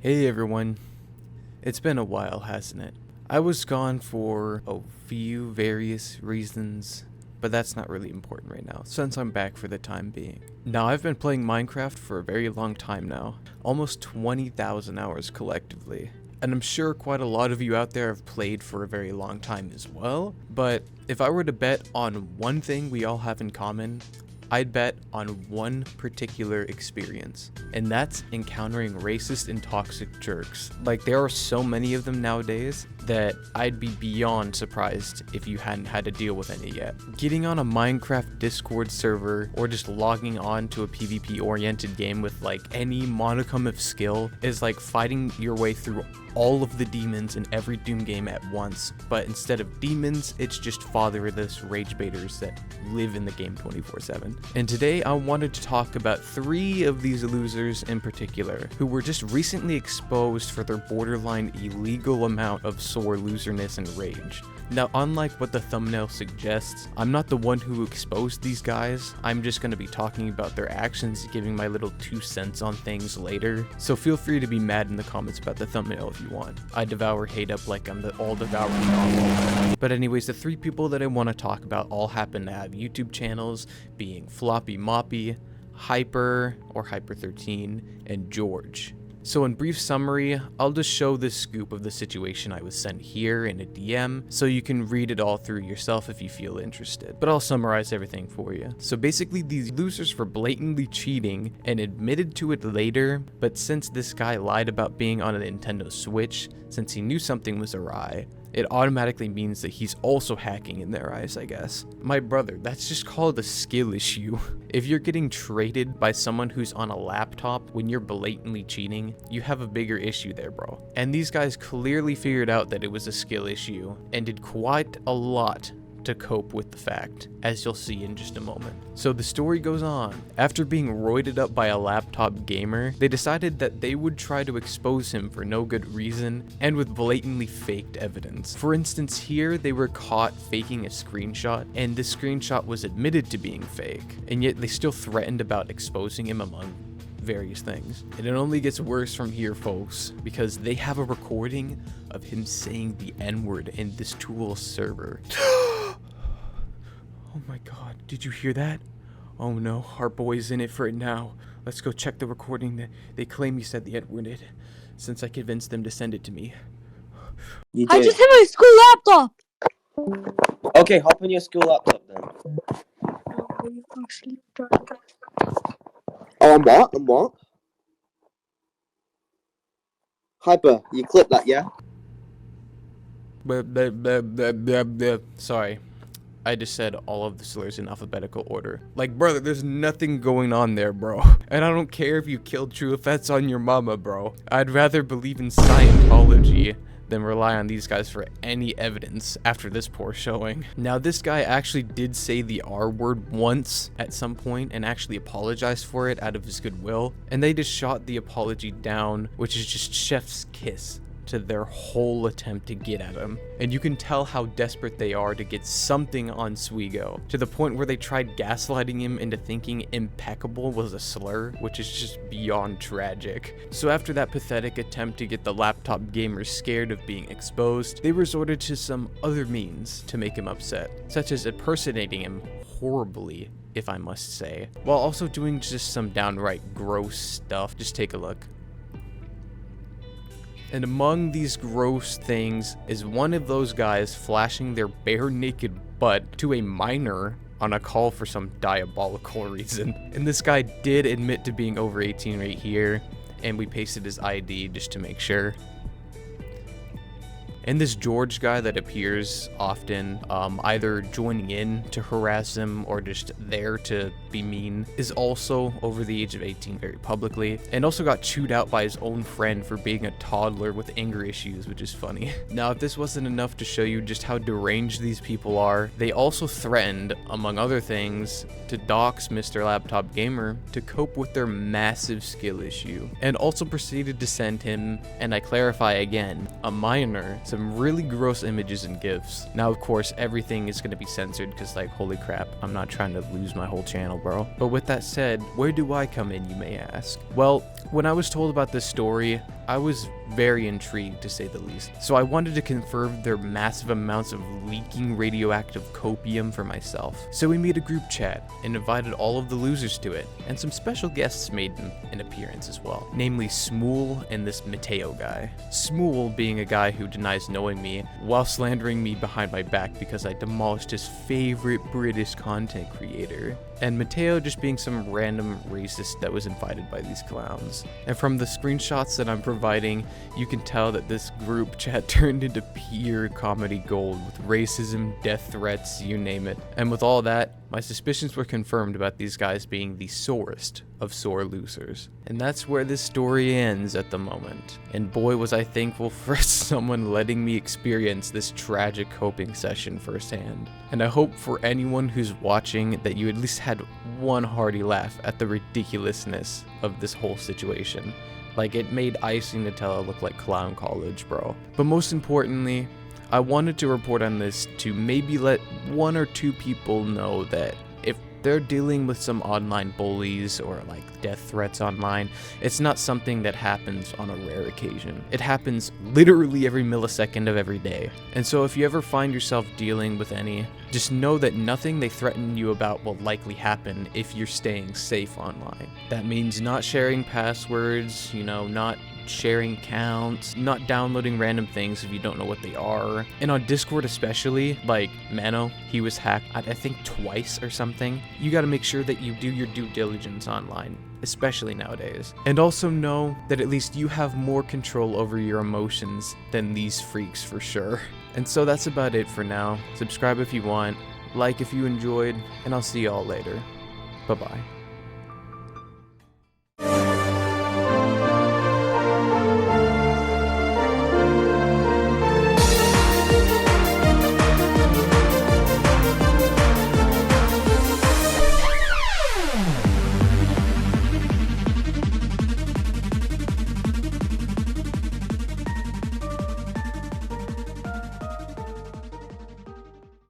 Hey everyone, it's been a while, hasn't it? I was gone for a few various reasons, but that's not really important right now, since I'm back for the time being. Now, I've been playing Minecraft for a very long time now, almost 20,000 hours collectively. And I'm sure quite a lot of you out there have played for a very long time as well, but if I were to bet on one thing we all have in common, I'd bet on one particular experience, and that's encountering racist and toxic jerks. Like, there are so many of them nowadays that I'd be beyond surprised if you hadn't had to deal with any yet. Getting on a Minecraft Discord server or just logging on to a PvP oriented game with like any modicum of skill is like fighting your way through all of the demons in every Doom game at once, but instead of demons, it's just fatherless rage baiters that live in the game 24/7. And today I wanted to talk about 3 of these losers in particular, who were just recently exposed for their borderline illegal amount of sore loserness and rage. Now, unlike what the thumbnail suggests, I'm not the one who exposed these guys. I'm just going to be talking about their actions, giving my little 2 cents on things later. So feel free to be mad in the comments about the thumbnail if you want. I devour hate up like I'm the all-devouring novel. But anyways, the 3 people that I want to talk about all happen to have YouTube channels, being Floppy Moppy, Hyper or Hyper13, and George. So in brief summary, I'll just show this scoop of the situation I was sent here in a DM, so you can read it all through yourself if you feel interested. But I'll summarize everything for you. So basically, these losers were blatantly cheating and admitted to it later, but since this guy lied about being on a Nintendo Switch, since he knew something was awry, it automatically means that he's also hacking in their eyes, I guess. My brother, that's just called a skill issue. If you're getting traded by someone who's on a laptop when you're blatantly cheating, you have a bigger issue there, bro. And these guys clearly figured out that it was a skill issue and did quite a lot to cope with the fact, as you'll see in just a moment. So the story goes on. After being roided up by a laptop gamer, they decided that they would try to expose him for no good reason and with blatantly faked evidence. For instance, here they were caught faking a screenshot, and this screenshot was admitted to being fake, and yet they still threatened about exposing him among various things. And it only gets worse from here, folks, because they have a recording of him saying the N-word in this tool server. Oh my god, did you hear that? Oh no, our boy's in it for it now. Let's go check the recording that they claim he said the N-word, since I convinced them to send it to me. I just have my school laptop! Okay, hop on your school laptop then. Oh, I'm what? Hyper, you clip that, yeah? Sorry. I just said all of the slurs in alphabetical order. Like, brother, there's nothing going on there, bro. And I don't care if you killed true effects on your mama, bro. I'd rather believe in Scientology than rely on these guys for any evidence after this poor showing. Now, this guy actually did say the R word once at some point and actually apologized for it out of his goodwill. And they just shot the apology down, which is just chef's kiss to their whole attempt to get at him. And you can tell how desperate they are to get something on Swigo, to the point where they tried gaslighting him into thinking impeccable was a slur, which is just beyond tragic. So after that pathetic attempt to get the laptop gamers scared of being exposed, they resorted to some other means to make him upset, such as impersonating him horribly, if I must say, while also doing just some downright gross stuff. Just take a look. And among these gross things is one of those guys flashing their bare naked butt to a minor on a call for some diabolical reason. And this guy did admit to being over 18 right here, and we pasted his ID just to make sure. And this George guy that appears often, either joining in to harass him or just there to be mean, is also over the age of 18 very publicly, and also got chewed out by his own friend for being a toddler with anger issues, which is funny. Now, if this wasn't enough to show you just how deranged these people are, they also threatened, among other things, to dox Mr. Laptop Gamer to cope with their massive skill issue, and also proceeded to send him, and I clarify again, a minor, some really gross images and GIFs. Now, of course, everything is going to be censored because, like, holy crap, I'm not trying to lose my whole channel, bro. But with that said, where do I come in, you may ask? Well, when I was told about this story, I was very intrigued, to say the least. So I wanted to confirm their massive amounts of leaking radioactive copium for myself. So we made a group chat and invited all of the losers to it, and some special guests made an appearance as well, namely Smool and this Mateo guy. Smool being a guy who denies knowing me while slandering me behind my back because I demolished his favorite British content creator, and Mateo just being some random racist that was invited by these clowns. And from the screenshots that I'm providing, you can tell that this group chat turned into pure comedy gold with racism, death threats, you name it. And with all that, my suspicions were confirmed about these guys being the sorest of sore losers. And that's where this story ends at the moment. And boy was I thankful for someone letting me experience this tragic coping session firsthand. And I hope for anyone who's watching that you at least had one hearty laugh at the ridiculousness of this whole situation. Like, it made icing Nutella look like clown college, bro. But most importantly, I wanted to report on this to maybe let 1 or 2 people know that if they're dealing with some online bullies or like death threats online, it's not something that happens on a rare occasion. It happens literally every millisecond of every day. And so if you ever find yourself dealing with any, just know that nothing they threaten you about will likely happen if you're staying safe online. That means not sharing passwords, not sharing accounts, not downloading random things if you don't know what they are. And on Discord especially, like Mano, he was hacked I think twice or something. You gotta make sure that you do your due diligence online, especially nowadays. And also know that at least you have more control over your emotions than these freaks for sure. And so that's about it for now. Subscribe if you want, like if you enjoyed, and I'll see y'all later. Bye-bye.